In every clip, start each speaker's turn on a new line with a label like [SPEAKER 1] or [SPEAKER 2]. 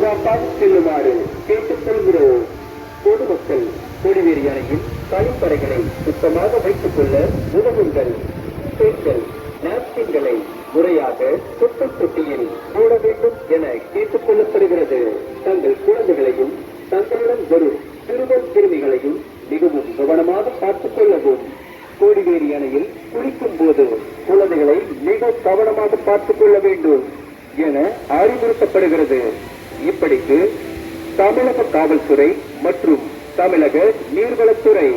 [SPEAKER 1] பாதுகாப்பாக செல்லுமாறு கேட்டுக்கொள்கிறோம். பொதுமக்கள் கொடிவேரி அணையில் கழிப்பறைகளை சுத்தமாக வைத்துக் கொள்ள உதவுங்கள். பெண்கள் நாப்கின்களை முறையாக குப்பை தொட்டியில் போட வேண்டும் என கேட்டுக் கொள்ளப்படுகிறது. தங்கள் குழந்தைகளையும் தங்களுடன் வரும் சிறுவர் சிறுமிகளையும் மிகவும் கவனமாக பார்த்துக் கொள்ளவும். கோடிவேரி அணையில் குளிக்கும் போது குழந்தைகளை மிக கவனமாக பார்த்துக் கொள்ள வேண்டும் என அறிவுறுத்தப்படுகிறது. இப்படிக்கு தமிழக காவல்துறை மற்றும் தமிழக நீர்வளத்துறை.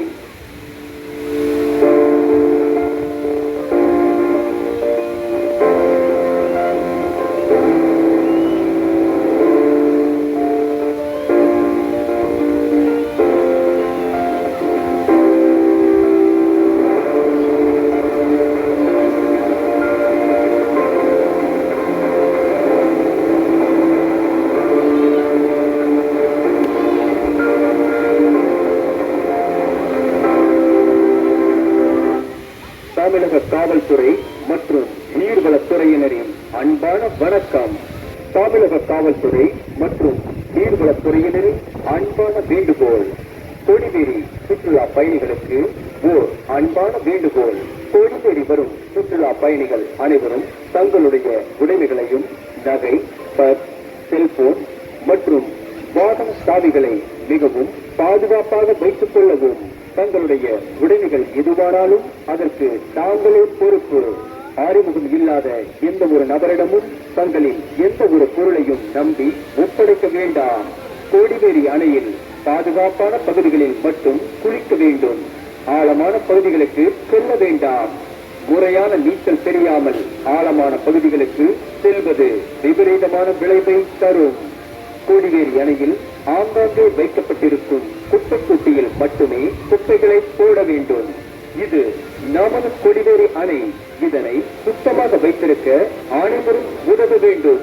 [SPEAKER 1] தமிழக காவல்துறை மற்றும் நீர்வளத்துறையினரின் அன்பான வணக்கம். தமிழக காவல்துறை மற்றும் நீர்வளத்துறையினரின் அன்பான வேண்டுகோள். கொடிவேரி சுற்றுலா பயணிகளுக்கு ஓர் அன்பான வேண்டுகோள். கொடிவேரி வரும் சுற்றுலா பயணிகள் அனைவரும் தங்களுடைய உடைமைகளையும் நகை, பர்ஸ், செல்போன் மற்றும் வாகன சாவிகளை மிகவும் பாதுகாப்பாக வைத்துக் கொள்ளவும். தங்களுடைய உடைமைகள் எதுவானாலும் அதற்கு தாங்களே பொறுப்பு. அறிமுகம் இல்லாத எந்த ஒரு நபரிடமும் தங்களின் எந்த ஒரு பொருளையும் நம்பி ஒப்படைக்க வேண்டாம். கோடிவேரி அணையில் பாதுகாப்பான பகுதிகளில் மட்டும் குளிக்க வேண்டும். ஆழமான பகுதிகளுக்கு செல்ல வேண்டாம். முறையான நீச்சல் தெரியாமல் ஆழமான பகுதிகளுக்கு செல்வது விபரீதமான விளைவை தரும். கோடிவேரி அணையில் ஆங்காங்கே வைக்கப்பட்டிருக்கும் குப்பை தொட்டியில் மட்டுமே குப்பைகளை போட வேண்டும். இது நமது கொடிவேரி அணை. இதனை சுத்தமாக வைத்திருக்க அனைவரும் உதவ வேண்டும்.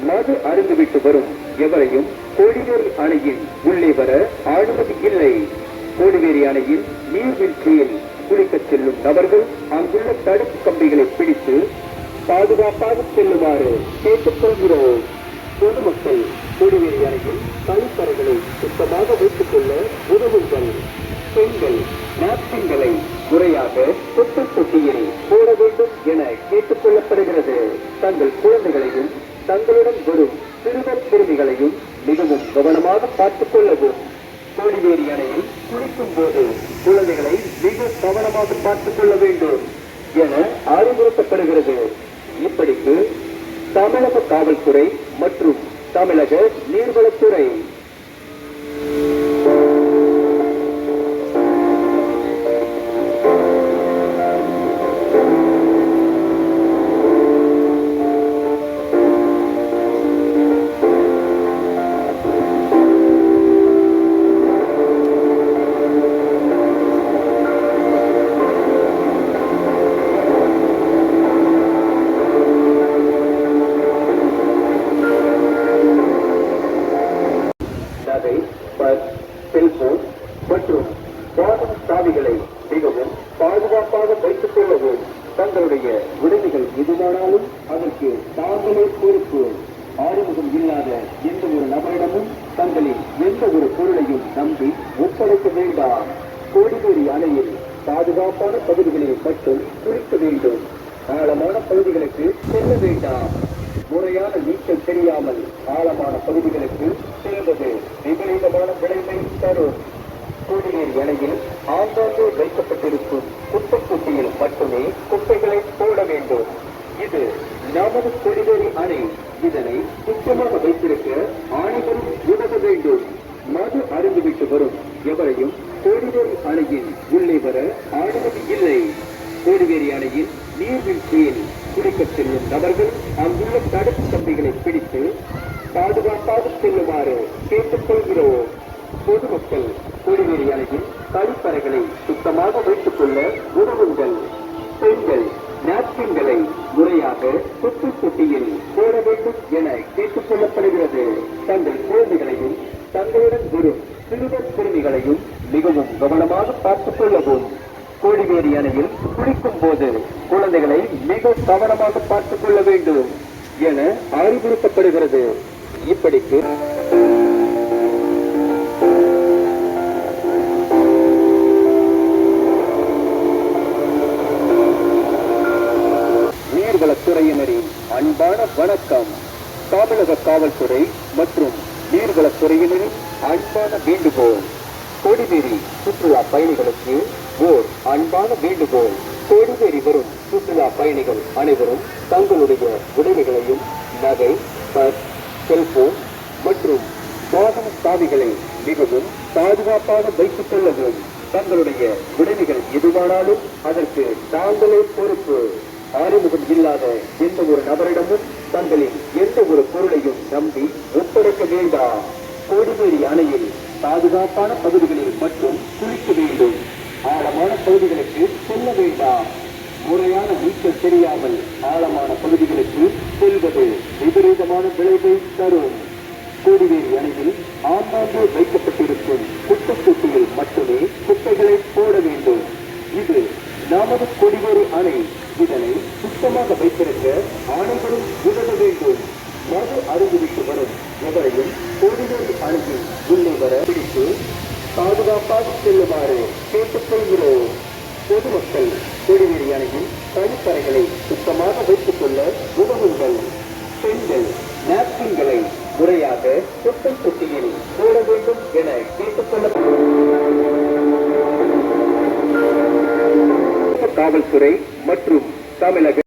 [SPEAKER 1] மது அருந்துவிட்டு வரும் எவரையும் கொடிவேரி அணையின் உள்ளே வர அனுமதி இல்லை. கொடிவேரி அணையில் நீர்வீழ்ச்சியில் குளிக்கச் செல்லும் நபர்கள் அங்குள்ள தடுப்பு கம்பிகளை பிடித்து பாதுகாப்பாக செல்லுமாறு கேட்டுக்கொள்கிறோம். பொதுமக்கள் கொடிவேரி அணையில் கழிப்பறைகளை சுத்தமாக வைத்துக் கொள்ள உதவுங்கள். பெண்கள் நாப்கின்களை முறையாக குப்பை தொட்டியில் போட வேண்டும் என கேட்டுக் கொள்ளப்படுகிறது. தங்கள் குழந்தைகளையும் தங்களுடன் வரும் சிறுவர் சிறுமிகளையும் மிகவும் கவனமாக பார்த்துக் கொள்ளவும். கோடிவேரி அணையில் குளிக்கும் போது குழந்தைகளை மிக கவனமாக பார்த்துக் கொள்ள வேண்டும் என அறிவுறுத்தப்படுகிறது. இப்படிக்கு தமிழக காவல்துறை மற்றும் தமிழக நீர்வளத்துறை. நகை, பர்ஸ், செல்போன் மற்றும் வாகன சாவிகளை மிகவும் பாதுகாப்பாக வைத்துக் கொள்ளவும். தங்களுடைய உடைமைகள் எதுவானாலும் அதற்கு தாங்களே பொறுப்பு. அறிமுகம் இல்லாத எந்த ஒரு நபரிடமும் தங்களின் எந்த ஒரு பொருளையும் நம்பி ஒப்படைக்க வேண்டாம். கோடிவேரி அணையில் பாதுகாப்பான பகுதிகளில் மட்டும் குளிக்க வேண்டும். ஆழமான பகுதிகளுக்கு செல்ல வேண்டாம். முறையான நீச்சல் தெரியாமல் ஆழமான பகுதிகளுக்கு செல்வது விபரீதமான விளைவை தரும். கோடிவேரி அணையில் ஆங்காங்கே வைக்கப்பட்டிருக்கும் குப்பை தொட்டியில் மட்டுமே குப்பைகளை போட வேண்டும். இது நமது கொடிவேரி அணை. இதனை சுத்தமாக வைத்திருக்க அனைவரும் உதவ வேண்டும். மது அருந்துவிட்டு வரும் எவரையும் கோடிவேரி அணையின் உள்ளே வர அனுமதி இல்லை. கோடிவேரி அணையில் நீர்வீழ்ச்சியில் குளிக்கச் செல்லும் நபர்கள் அங்குள்ள தடுப்பு கம்பிகளை பிடித்து பாதுகாப்பாக செல்லுமாறு கேட்டுக்கொள்கிறோம். பொதுமக்கள் கோடிவேரி அணையில் கழிப்பறைகளை சுத்தமாக வைத்துக் கொள்ள உதவுங்கள். பெண்கள் நாப்கின்களை முறையாக குப்பை தொட்டியில் போட வேண்டும் என கேட்டுக் கொள்ளப்படுகிறது. தங்கள் குழந்தைகளையும் தங்களுடன் வரும் சிறுவர் சிறுமிகளையும் மிகவும் கவனமாக பார்த்துக் கொள்ளவும். கோடிவேரி அணையில் குளிக்கும் போது குழந்தைகளை மிக கவனமாக பார்த்துக் கொள்ள வேண்டும் என அறிவுறுத்தப்படுகிறது. இப்படிக்கு நீர்வளத்துறையினரின் அன்பான வணக்கம். தமிழக காவல்துறை மற்றும் நீர்வளத்துறையினரின் அன்பான வேண்டுகோள். கொடிவேரி சுற்றுலா பயணிகளுக்கு ஓர் அன்பான வேண்டுகோள். கொடிவேரி வரும் சுற்றுலா பயணிகள் அனைவரும் தங்களுடைய உடைமைகளையும் நகை, பர்ஸ், செல்போன் மற்றும் வாகன சாவிகளை மிகவும் பாதுகாப்பாக வைத்துக் கொள்ளவும். தங்களுடைய உடைமைகள் எதுவானாலும் அதற்கு தாங்களே பொறுப்பு. அறிமுகம் இல்லாத எந்த ஒரு நபரிடமும் தங்களின் எந்த ஒரு பொருளையும் நம்பி ஒப்படைக்க வேண்டாம். கொடிவேரி அணையில் பாதுகாப்பான பகுதிகளில் மட்டும் குளிக்க வேண்டும். ஆழமான பகுதிகளுக்கு செல்ல வேண்டாம். முறையான நீச்சல் தெரியாமல் ஆழமான பகுதிகளுக்கு செல்வது விபரீதமான விளைவை தரும். கொடிவேரி அணையில் ஆங்காங்கே வைக்கப்பட்டிருக்கும் குப்பைத்தொட்டியில் மட்டுமே குப்பைகளை போட வேண்டும். இது நமது கொடிவேரி அணை. இதனை சுத்தமாக வைத்திருக்க அனைவரும் உதவ வேண்டும். மது அருந்துவிட்டு வரும் எவரையும் கொடிவேரி அணையில் உள்ளே வர பிடித்து பாதுகாப்பாக செல்லுமாறு கேட்டுக்கொள்கிறோம். பொதுமக்கள் கொடிவேரி அணையில் கழிப்பறைகளை சுத்தமாக வைத்துக் கொள்ள உதவுங்கள். பெண்கள் நாப்கின்களை முறையாக குப்பை தொட்டியில் போட வேண்டும் என கேட்டுக்கொள்ள காவல்துறை மற்றும் தமிழக